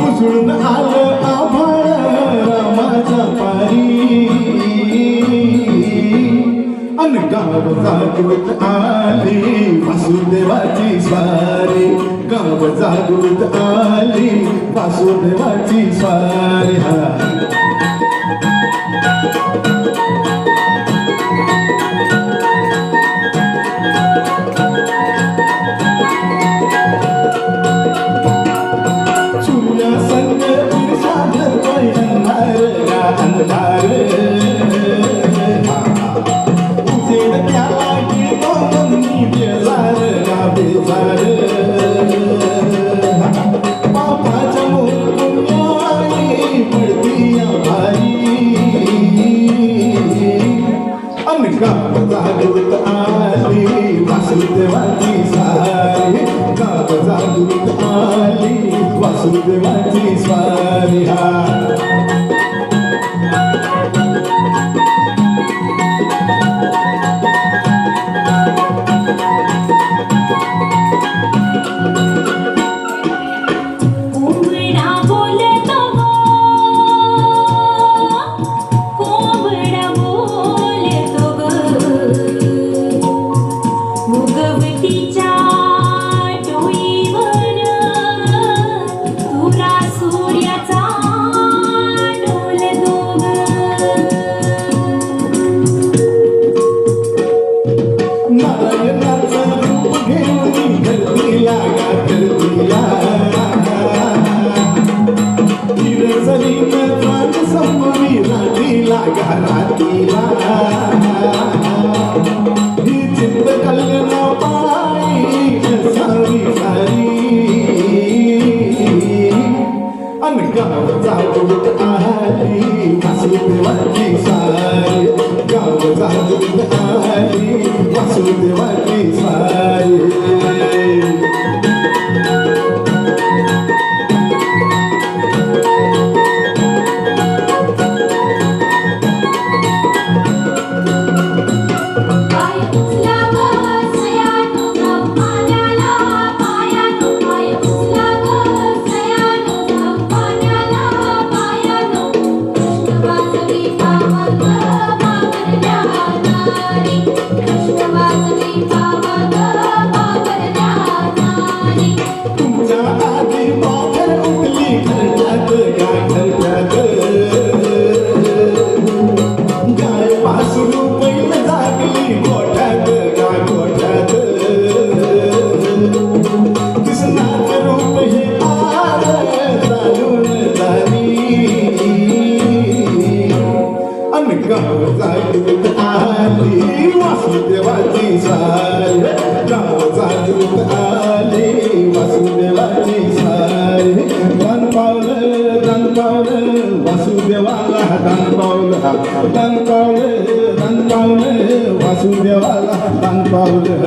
उजळून आलं आभाळ रामाच्या पारी अन गाव जागृत आली वासुदेवाची स्वारी गाव जागृत आली वासुदेवाची स्वारी जागृत आली वासुदेवाची स्वारी गाव जागृत आली वासुदेवाची स्वारी गाव जागृत आली वासुदेवाची स्वारी गाव जागृत आली वासुदेवाची स्वारी गाव जागृत आली वासुदेवाची स्वारी गाव जागृत आली वासुदेवाची स्वारी धन पावलं वासुदेवाला धन पावलं वासुदेवाला धन पावलं